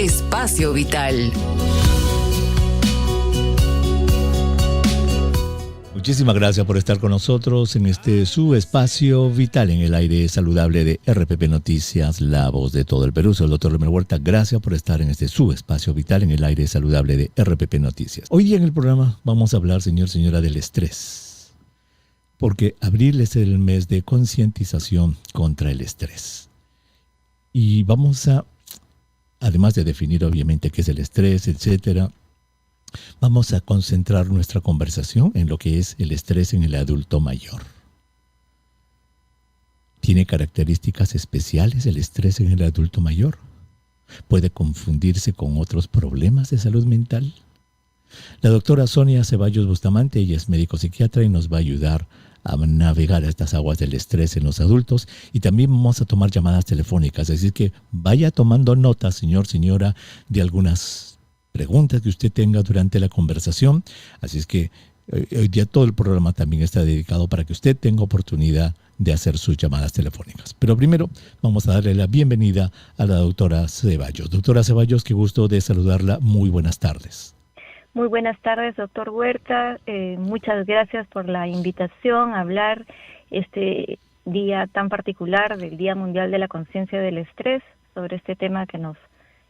Espacio Vital. Muchísimas gracias por estar con nosotros en este su espacio vital en el aire saludable de RPP Noticias, la voz de todo el Perú. Soy el doctor Lemer Huerta. Gracias por estar en este su espacio vital en el aire saludable de RPP Noticias. Hoy día en el programa vamos a hablar, señora, del estrés. Porque abril es el mes de concientización contra el estrés. Y vamos a, además de definir obviamente qué es el estrés, etcétera, vamos a concentrar nuestra conversación en lo que es el estrés en el adulto mayor. ¿Tiene características especiales el estrés en el adulto mayor? ¿Puede confundirse con otros problemas de salud mental? La doctora Sonia Ceballos Bustamante, ella es médico psiquiatra y nos va a ayudar a navegar a estas aguas del estrés en los adultos, y también vamos a tomar llamadas telefónicas, así que vaya tomando nota, señora, de algunas preguntas que usted tenga durante la conversación. Así es que hoy día todo el programa también está dedicado para que usted tenga oportunidad de hacer sus llamadas telefónicas. Pero primero vamos a darle la bienvenida a la doctora Ceballos. Doctora Ceballos, qué gusto de saludarla. Muy buenas tardes. Muy buenas tardes, doctor Huerta. Muchas gracias por la invitación a hablar este día tan particular del Día Mundial de la Conciencia del Estrés, sobre este tema que nos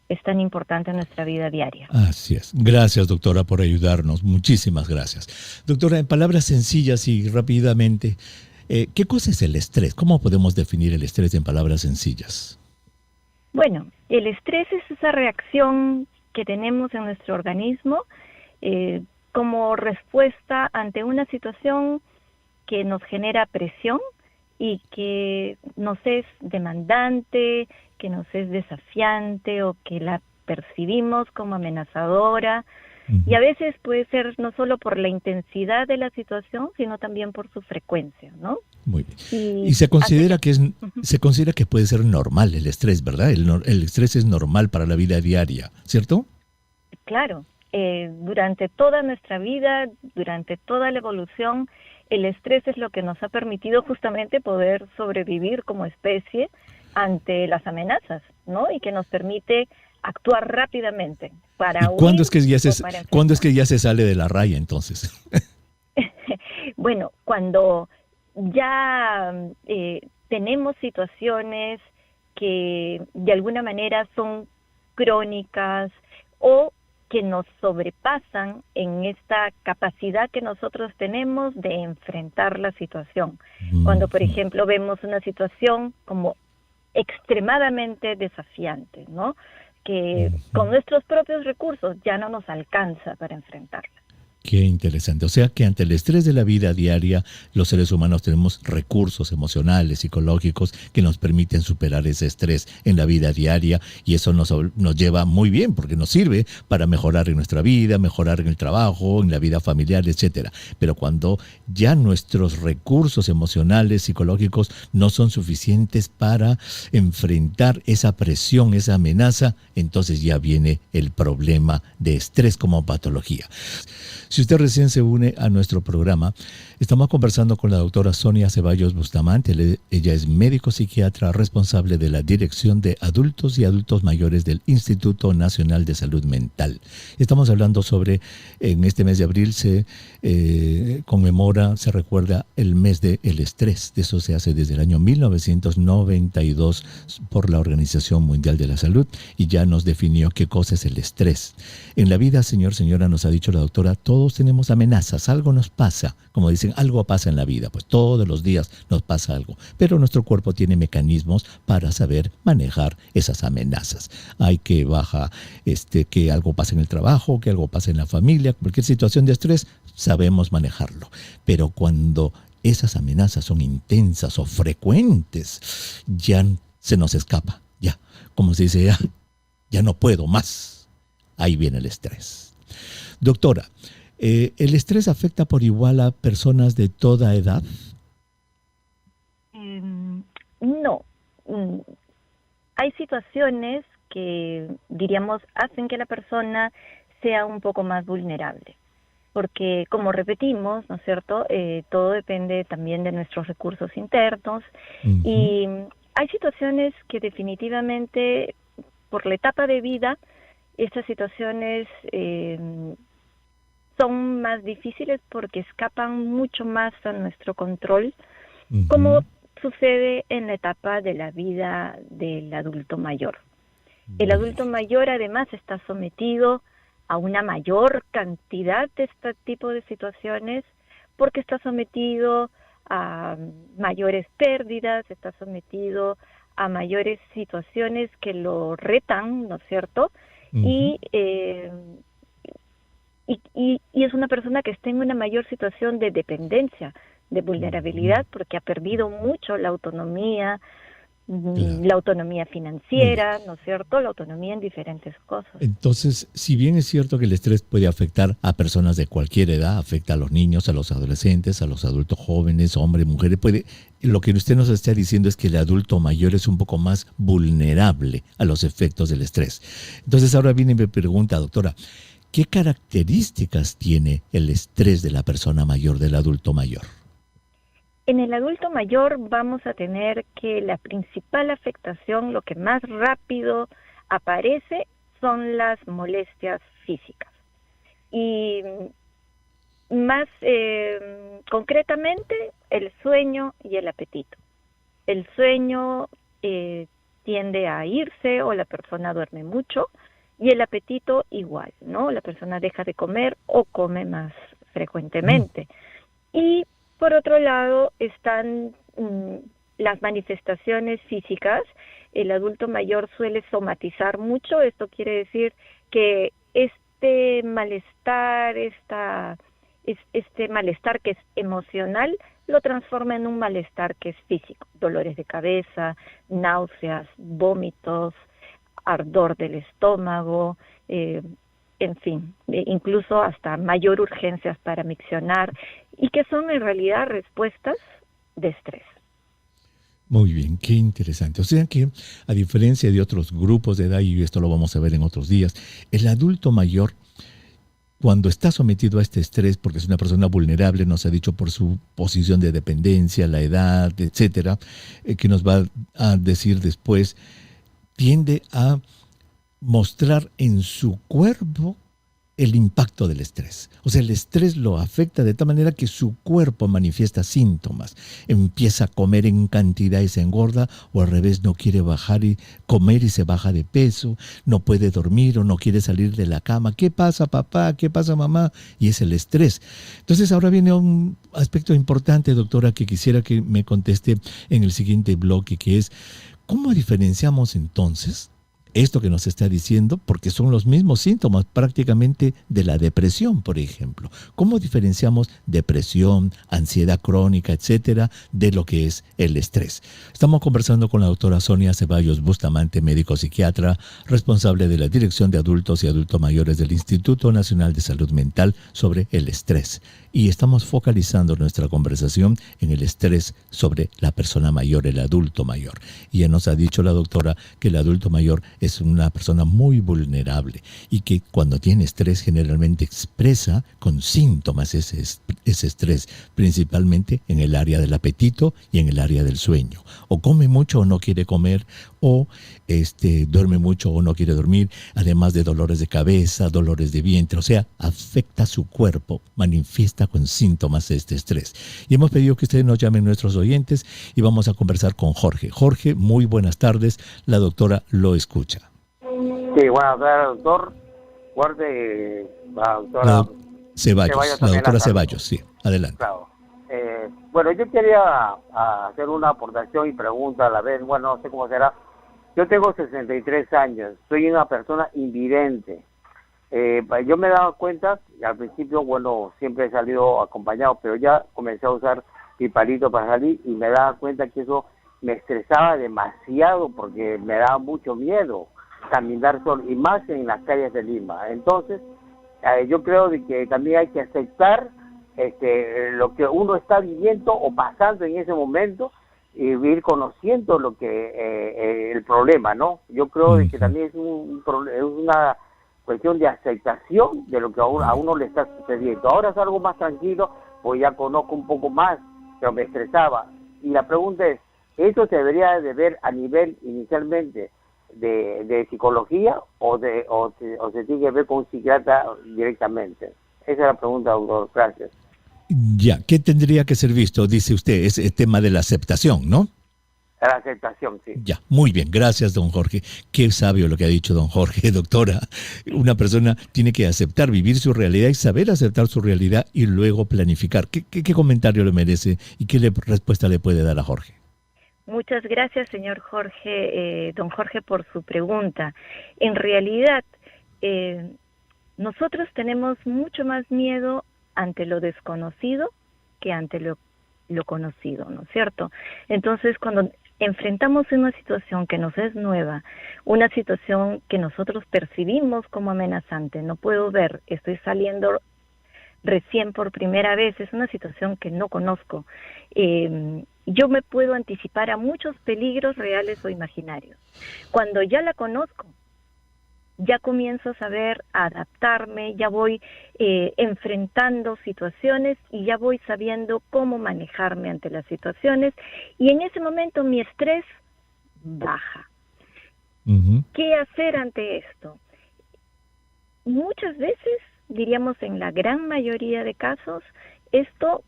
es tan importante en nuestra vida diaria. Así es. Gracias, doctora, por ayudarnos. Muchísimas gracias. Doctora, en palabras sencillas y rápidamente, ¿qué cosa es el estrés? ¿Cómo podemos definir el estrés en palabras sencillas? Bueno, el estrés es esa reacción que tenemos en nuestro organismo como respuesta ante una situación que nos genera presión y que nos es demandante, que nos es desafiante o que la percibimos como amenazadora. Y a veces puede ser no solo por la intensidad de la situación, sino también por su frecuencia, ¿no? Muy bien. Y se considera que se considera que puede ser normal el estrés, ¿verdad? El estrés es normal para la vida diaria, ¿cierto? Claro. Durante toda nuestra vida, durante toda la evolución, el estrés es lo que nos ha permitido justamente poder sobrevivir como especie ante las amenazas, ¿no? Y que nos permite actuar rápidamente para huir. ¿Cuándo es que ya se sale de la raya entonces? Bueno, cuando ya tenemos situaciones que de alguna manera son crónicas o que nos sobrepasan en esta capacidad que nosotros tenemos de enfrentar la situación. Cuando, por ejemplo, vemos una situación como extremadamente desafiante, ¿no? Que con nuestros propios recursos ya no nos alcanza para enfrentarla. Qué interesante. O sea que ante el estrés de la vida diaria, los seres humanos tenemos recursos emocionales, psicológicos, que nos permiten superar ese estrés en la vida diaria, y eso nos lleva muy bien, porque nos sirve para mejorar en nuestra vida, mejorar en el trabajo, en la vida familiar, etcétera. Pero cuando ya nuestros recursos emocionales, psicológicos no son suficientes para enfrentar esa presión, esa amenaza, entonces ya viene el problema de estrés como patología. Si usted recién se une a nuestro programa, estamos conversando con la doctora Sonia Ceballos Bustamante. Ella es médico psiquiatra responsable de la Dirección de Adultos y Adultos Mayores del Instituto Nacional de Salud Mental. Estamos hablando sobre, en este mes de abril se conmemora, se recuerda el mes del estrés. Eso se hace desde el año 1992 por la Organización Mundial de la Salud, y ya nos definió qué cosa es el estrés. En la vida, señora, nos ha dicho la doctora, todos tenemos amenazas, algo nos pasa, como dicen, algo pasa en la vida, pues todos los días nos pasa algo, pero nuestro cuerpo tiene mecanismos para saber manejar esas amenazas. Hay que que algo pasa en el trabajo, que algo pasa en la familia, cualquier situación de estrés, sabemos manejarlo. Pero cuando esas amenazas son intensas o frecuentes, ya se nos escapa, ya, como se dice, ya no puedo más. Ahí viene el estrés. Doctora, ¿el estrés afecta por igual a personas de toda edad? No. Hay situaciones que, diríamos, hacen que la persona sea un poco más vulnerable. Porque, como repetimos, ¿no es cierto?, todo depende también de nuestros recursos internos. Uh-huh. Y hay situaciones que definitivamente, por la etapa de vida, estas situaciones son más difíciles porque escapan mucho más a nuestro control, como sucede en la etapa de la vida del adulto mayor. El adulto mayor además está sometido a una mayor cantidad de este tipo de situaciones porque está sometido a mayores pérdidas, está sometido a mayores situaciones que lo retan, ¿no es cierto? Y es una persona que está en una mayor situación de dependencia, de vulnerabilidad, porque ha perdido mucho la autonomía, la autonomía financiera, ¿no es cierto? La autonomía en diferentes cosas. Entonces, si bien es cierto que el estrés puede afectar a personas de cualquier edad, afecta a los niños, a los adolescentes, a los adultos jóvenes, hombres, mujeres, lo que usted nos está diciendo es que el adulto mayor es un poco más vulnerable a los efectos del estrés. Entonces, ahora viene y me pregunta, doctora, ¿qué características tiene el estrés de la persona mayor, del adulto mayor? En el adulto mayor vamos a tener que la principal afectación, lo que más rápido aparece, son las molestias físicas. Y más concretamente, el sueño y el apetito. El sueño tiende a irse o la persona duerme mucho, y el apetito igual, ¿no? La persona deja de comer o come más frecuentemente. Y por otro lado están las manifestaciones físicas. El adulto mayor suele somatizar mucho. Esto quiere decir que este malestar, este malestar que es emocional, lo transforma en un malestar que es físico. Dolores de cabeza, náuseas, vómitos, ardor del estómago, en fin, incluso hasta mayor urgencias para miccionar, y que son en realidad respuestas de estrés. Muy bien, qué interesante. O sea que, a diferencia de otros grupos de edad, y esto lo vamos a ver en otros días, el adulto mayor, cuando está sometido a este estrés, porque es una persona vulnerable, nos ha dicho por su posición de dependencia, la edad, etcétera, que nos va a decir después, tiende a mostrar en su cuerpo el impacto del estrés. O sea, el estrés lo afecta de tal manera que su cuerpo manifiesta síntomas. Empieza a comer en cantidad y se engorda, o al revés, no quiere bajar y comer y se baja de peso, no puede dormir o no quiere salir de la cama. ¿Qué pasa, papá? ¿Qué pasa, mamá? Y es el estrés. Entonces, ahora viene un aspecto importante, doctora, que quisiera que me conteste en el siguiente bloque, que es, ¿cómo diferenciamos entonces esto que nos está diciendo? Porque son los mismos síntomas prácticamente de la depresión, por ejemplo. ¿Cómo diferenciamos depresión, ansiedad crónica, etcétera, de lo que es el estrés? Estamos conversando con la doctora Sonia Ceballos Bustamante, médico psiquiatra, responsable de la Dirección de Adultos y Adultos Mayores del Instituto Nacional de Salud Mental, sobre el estrés. Y estamos focalizando nuestra conversación en el estrés sobre la persona mayor, el adulto mayor. Y ya nos ha dicho la doctora que el adulto mayor es una persona muy vulnerable y que cuando tiene estrés generalmente expresa con síntomas ese estrés, principalmente en el área del apetito y en el área del sueño. O come mucho o no quiere comer, o duerme mucho o no quiere dormir, además de dolores de cabeza, dolores de vientre. O sea, afecta su cuerpo, manifiesta con síntomas de este estrés. Y hemos pedido que ustedes nos llamen, nuestros oyentes, y vamos a conversar con Jorge. Jorge, muy buenas tardes. La doctora lo escucha. Sí, buenas tardes, doctor. Guarde la doctora Ceballos. La doctora Ceballos, sí. Adelante. Claro. Bueno, yo quería hacer una aportación y pregunta a la vez. Bueno, no sé cómo será. Yo tengo 63 años. Soy una persona invidente. Yo me he dado cuenta, y al principio, bueno, siempre he salido acompañado, pero ya comencé a usar mi palito para salir y me daba cuenta que eso me estresaba demasiado porque me daba mucho miedo caminar solo, y más en las calles de Lima. Entonces, yo creo de que también hay que aceptar lo que uno está viviendo o pasando en ese momento y ir conociendo lo que el problema, ¿no? Yo creo de que también es una cuestión de aceptación de lo que a uno le está sucediendo. Ahora es algo más tranquilo, pues ya conozco un poco más, pero me estresaba. Y la pregunta es, ¿esto se debería de ver a nivel inicialmente de psicología o se tiene que ver con un psiquiatra directamente? Esa es la pregunta, doctor. Gracias. Ya, ¿qué tendría que ser visto? Dice usted, es el tema de la aceptación, ¿no? La aceptación, sí. Ya, muy bien, gracias, don Jorge. Qué sabio lo que ha dicho don Jorge, doctora. Una persona tiene que aceptar, vivir su realidad y saber aceptar su realidad y luego planificar. ¿Qué comentario le merece y qué respuesta le puede dar a Jorge? Muchas gracias, señor Jorge, don Jorge, por su pregunta. En realidad, nosotros tenemos mucho más miedo ante lo desconocido que ante lo conocido, ¿no es cierto? Entonces, cuando enfrentamos una situación que nos es nueva, una situación que nosotros percibimos como amenazante, no puedo ver, estoy saliendo recién por primera vez, es una situación que no conozco, yo me puedo anticipar a muchos peligros reales o imaginarios. Cuando ya la conozco, ya comienzo a saber adaptarme, ya voy enfrentando situaciones y ya voy sabiendo cómo manejarme ante las situaciones, y en ese momento mi estrés baja. Uh-huh. ¿Qué hacer ante esto? Muchas veces, diríamos en la gran mayoría de casos, esto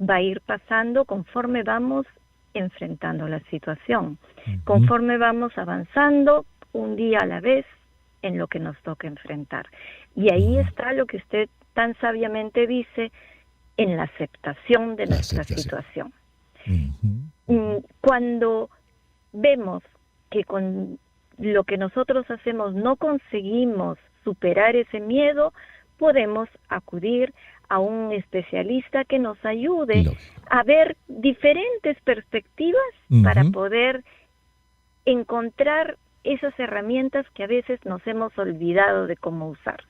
va a ir pasando conforme vamos enfrentando la situación, conforme vamos avanzando un día a la vez en lo que nos toca enfrentar. Y ahí está lo que usted tan sabiamente dice, en la aceptación de nuestra situación. Cuando vemos que con lo que nosotros hacemos no conseguimos superar ese miedo, podemos acudir a un especialista que nos ayude a ver diferentes perspectivas para poder encontrar esas herramientas que a veces nos hemos olvidado de cómo usar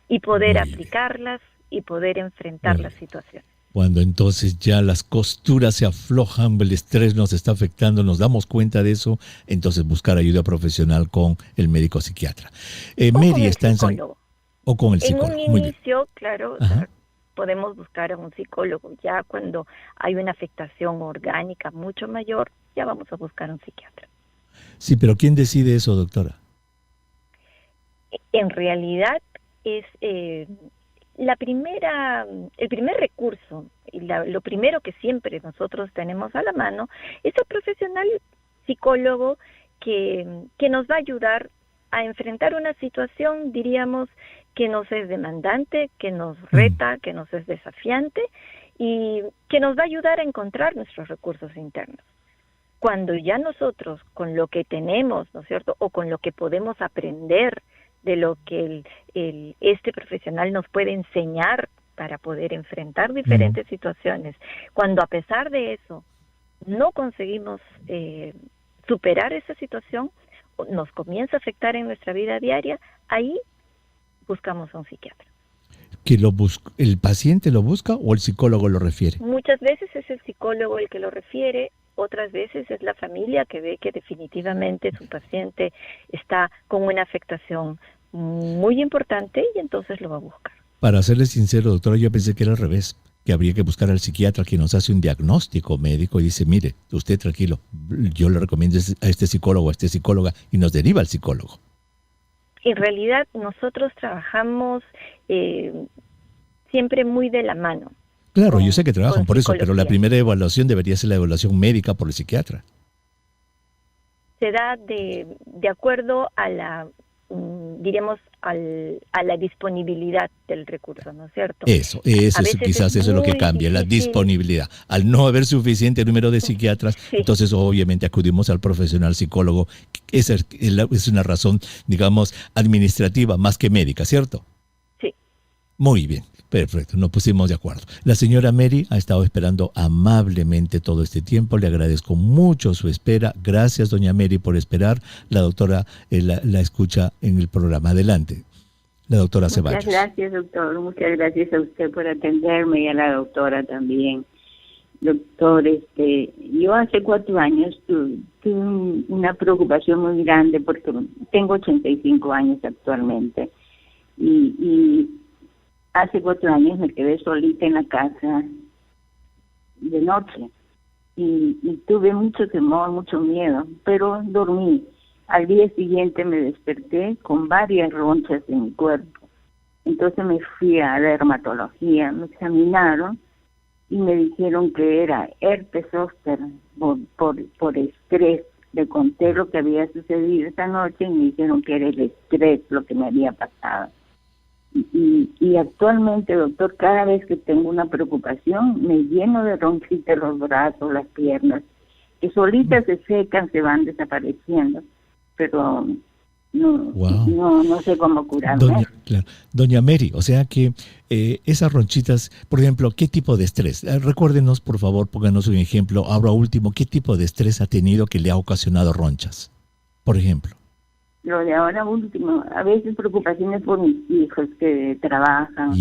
y poder aplicarlas y poder enfrentar las situaciones. Cuando entonces ya las costuras se aflojan, el estrés nos está afectando, nos damos cuenta de eso, entonces buscar ayuda profesional con el médico psiquiatra. Mary está en San... O con el psicólogo. En un inicio, claro, podemos buscar a un psicólogo. Ya cuando hay una afectación orgánica mucho mayor, ya vamos a buscar a un psiquiatra. Sí, pero ¿quién decide eso, doctora? En realidad es el primer recurso, y lo primero que siempre nosotros tenemos a la mano es el profesional psicólogo que nos va a ayudar a enfrentar una situación, diríamos, que nos es demandante, que nos reta, que nos es desafiante y que nos va a ayudar a encontrar nuestros recursos internos. Cuando ya nosotros, con lo que tenemos, ¿no es cierto?, o con lo que podemos aprender de lo que este profesional nos puede enseñar para poder enfrentar diferentes situaciones, cuando a pesar de eso no conseguimos superar esa situación, nos comienza a afectar en nuestra vida diaria, ahí buscamos a un psiquiatra. ¿Que el paciente lo busca o el psicólogo lo refiere? Muchas veces es el psicólogo el que lo refiere, otras veces es la familia que ve que definitivamente su paciente está con una afectación muy importante y entonces lo va a buscar. Para serle sincero, doctora, yo pensé que era al revés, que habría que buscar al psiquiatra que nos hace un diagnóstico médico y dice, mire, usted tranquilo, yo le recomiendo a este psicólogo, a esta psicóloga, y nos deriva al psicólogo. En realidad nosotros trabajamos siempre muy de la mano. Claro, yo sé que trabajan por eso, pero la primera evaluación debería ser la evaluación médica por el psiquiatra. Se da de acuerdo a la, diremos, a la disponibilidad del recurso, ¿no es cierto? Eso quizás eso es lo que cambia, la disponibilidad. Al no haber suficiente número de psiquiatras, entonces obviamente acudimos al profesional psicólogo. Esa es una razón, digamos, administrativa más que médica, ¿cierto? Sí. Muy bien. Perfecto, nos pusimos de acuerdo. La señora Mary ha estado esperando amablemente todo este tiempo. Le agradezco mucho su espera. Gracias, doña Mary, por esperar. La doctora la escucha en el programa. Adelante, la doctora Ceballos. Muchas gracias, doctor. Muchas gracias a usted por atenderme y a la doctora también. Doctor, yo hace 4 años tuve una preocupación muy grande porque tengo 85 años actualmente y hace 4 años me quedé solita en la casa de noche y tuve mucho temor, mucho miedo, pero dormí. Al día siguiente me desperté con varias ronchas en mi cuerpo. Entonces me fui a la dermatología, me examinaron y me dijeron que era herpes zóster por estrés. Le conté lo que había sucedido esa noche y me dijeron que era el estrés lo que me había pasado. Y actualmente, doctor, cada vez que tengo una preocupación, me lleno de ronchitas los brazos, las piernas, que solitas se secan, se van desapareciendo, pero no sé cómo curarme. Doña Mary, o sea que esas ronchitas, por ejemplo, ¿qué tipo de estrés? Recuérdenos, por favor, pónganos un ejemplo, ahora último, ¿qué tipo de estrés ha tenido que le ha ocasionado ronchas? Por ejemplo. Lo de ahora último, a veces preocupaciones por mis hijos que trabajan.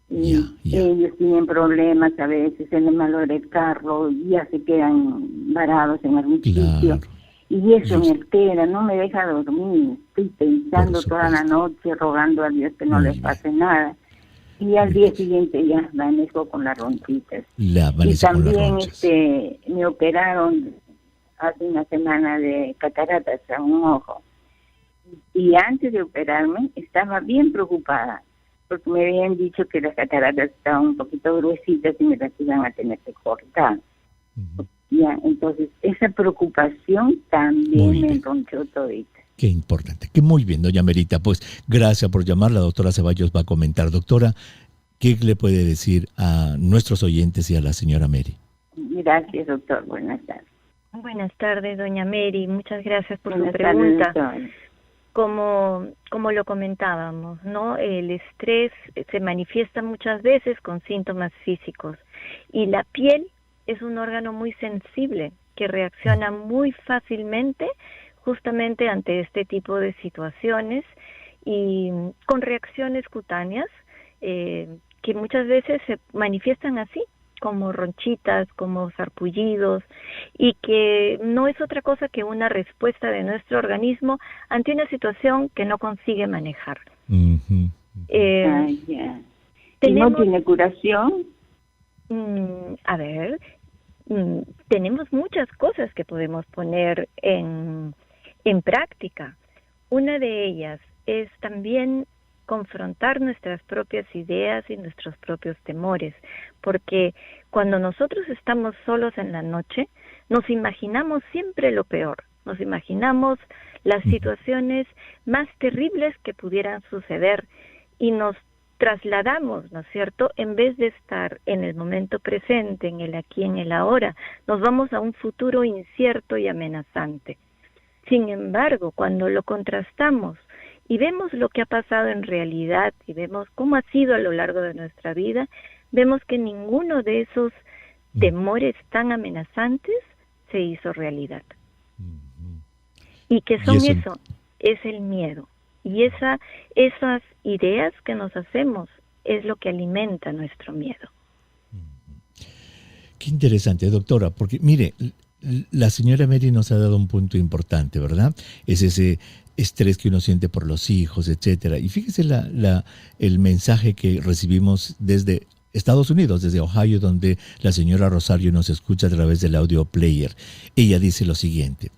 Ellos tienen problemas a veces, se les malogra el carro, ya se quedan varados en algún sitio. Y eso me altera, no me deja dormir. Estoy pensando toda la noche, rogando a Dios que no les pase nada. Y al día siguiente ya amanezco con las ronchitas. Y también me operaron hace una semana de cataratas a un ojo. Y antes de operarme estaba bien preocupada, porque me habían dicho que las cataratas estaban un poquito gruesitas y me las iban a tener que cortar. Ya, entonces esa preocupación también me encontró todita. Qué importante, que muy bien, doña Merita. Pues gracias por llamar, la doctora Ceballos va a comentar. Doctora, ¿qué le puede decir a nuestros oyentes y a la señora Mary? Gracias, doctor. Buenas tardes. Buenas tardes, doña Mary. Muchas gracias por su pregunta. Como lo comentábamos, ¿no? El estrés se manifiesta muchas veces con síntomas físicos y la piel es un órgano muy sensible que reacciona muy fácilmente justamente ante este tipo de situaciones y con reacciones cutáneas que muchas veces se manifiestan así, como ronchitas, como sarpullidos, y que no es otra cosa que una respuesta de nuestro organismo ante una situación que no consigue manejar. ¿Y no tiene curación? Tenemos muchas cosas que podemos poner en práctica. Una de ellas es también confrontar nuestras propias ideas y nuestros propios temores, porque cuando nosotros estamos solos en la noche, nos imaginamos siempre lo peor, nos imaginamos las situaciones más terribles que pudieran suceder y nos trasladamos, ¿no es cierto? En vez de estar en el momento presente, en el aquí, en el ahora, nos vamos a un futuro incierto y amenazante. Sin embargo, cuando lo contrastamos y vemos lo que ha pasado en realidad y vemos cómo ha sido a lo largo de nuestra vida, vemos que ninguno de esos temores tan amenazantes se hizo realidad. ¿Y qué son eso? Es el miedo. Y esas ideas que nos hacemos es lo que alimenta nuestro miedo. Qué interesante, doctora, porque mire, la señora Mary nos ha dado un punto importante, ¿verdad? Es ese estrés que uno siente por los hijos, etcétera. Y fíjese el mensaje que recibimos desde Estados Unidos, desde Ohio, donde la señora Rosario nos escucha a través del audio player. Ella dice lo siguiente: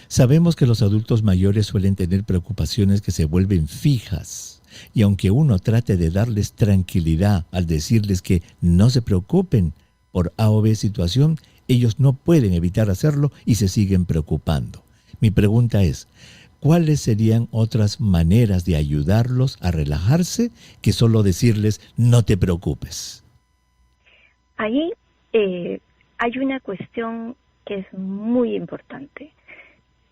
sabemos que los adultos mayores suelen tener preocupaciones que se vuelven fijas, y aunque uno trate de darles tranquilidad al decirles que no se preocupen por A o B situación, ellos no pueden evitar hacerlo y se siguen preocupando. Mi pregunta es, ¿cuáles serían otras maneras de ayudarlos a relajarse que solo decirles no te preocupes? Ahí hay una cuestión que es muy importante.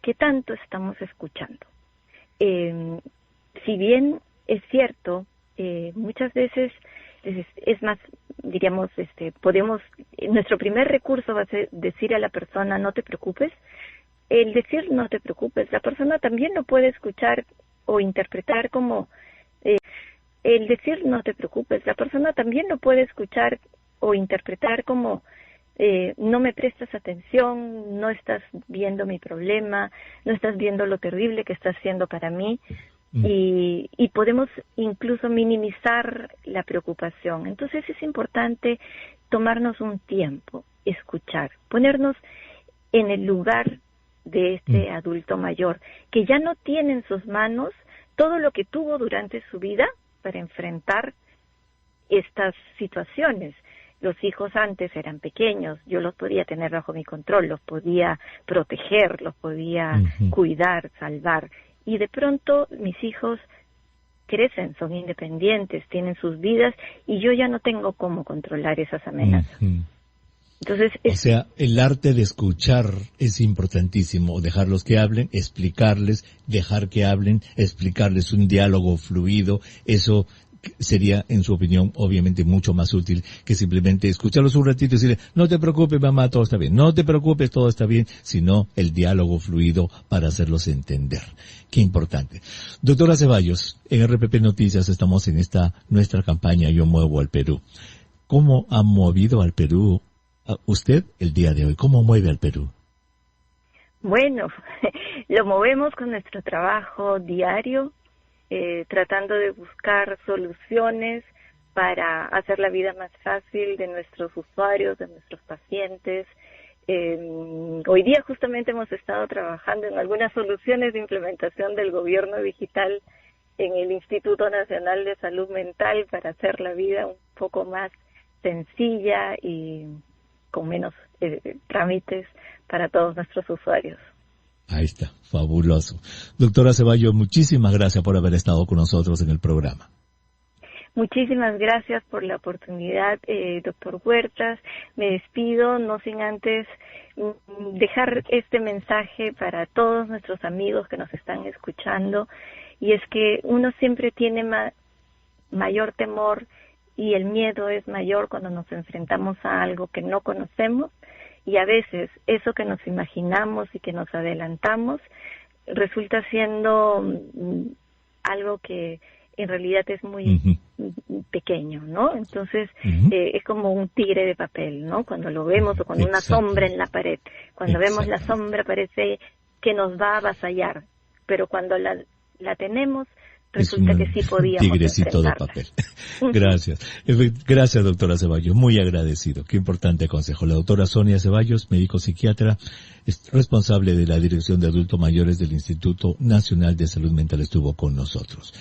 ¿Qué tanto estamos escuchando? Si bien es cierto, muchas veces es más, diríamos, nuestro primer recurso va a ser decir a la persona no te preocupes. El decir no te preocupes, la persona también lo puede escuchar o interpretar como el decir no te preocupes, la persona también lo puede escuchar o interpretar como no me prestas atención, no estás viendo mi problema, no estás viendo lo terrible que está haciendo para mí, y podemos incluso minimizar la preocupación. Entonces es importante tomarnos un tiempo, escuchar, ponernos en el lugar de este adulto mayor, que ya no tiene en sus manos todo lo que tuvo durante su vida para enfrentar estas situaciones. Los hijos antes eran pequeños, yo los podía tener bajo mi control, los podía proteger, los podía cuidar, salvar. Y de pronto mis hijos crecen, son independientes, tienen sus vidas y yo ya no tengo cómo controlar esas amenazas. Entonces, o sea, el arte de escuchar es importantísimo, dejarlos que hablen, explicarles, dejar que hablen, explicarles un diálogo fluido, eso sería, en su opinión, obviamente mucho más útil que simplemente escucharlos un ratito y decirle, no te preocupes mamá, todo está bien, no te preocupes, todo está bien, sino el diálogo fluido para hacerlos entender. Qué importante. Doctora Ceballos, en RPP Noticias estamos en esta nuestra campaña Yo Muevo al Perú. ¿Cómo ha movido al Perú usted el día de hoy? ¿Cómo mueve al Perú? Bueno, lo movemos con nuestro trabajo diario, tratando de buscar soluciones para hacer la vida más fácil de nuestros usuarios, de nuestros pacientes. Hoy día justamente hemos estado trabajando en algunas soluciones de implementación del gobierno digital en el Instituto Nacional de Salud Mental para hacer la vida un poco más sencilla y con menos trámites para todos nuestros usuarios. Ahí está, fabuloso. Doctora Ceballos, muchísimas gracias por haber estado con nosotros en el programa. Muchísimas gracias por la oportunidad, doctor Huertas. Me despido, no sin antes dejar este mensaje para todos nuestros amigos que nos están escuchando, y es que uno siempre tiene mayor temor y el miedo es mayor cuando nos enfrentamos a algo que no conocemos, y a veces eso que nos imaginamos y que nos adelantamos resulta siendo algo que en realidad es muy pequeño, ¿no? Entonces, es como un tigre de papel, ¿no? Cuando lo vemos, o con una sombra en la pared. Cuando vemos la sombra parece que nos va a avasallar, pero cuando la tenemos, resulta que sí podíamos tigrecito de papel. Gracias. Gracias, doctora Ceballos. Muy agradecido. Qué importante consejo. La doctora Sonia Ceballos, médico psiquiatra, es responsable de la Dirección de Adultos Mayores del Instituto Nacional de Salud Mental, estuvo con nosotros.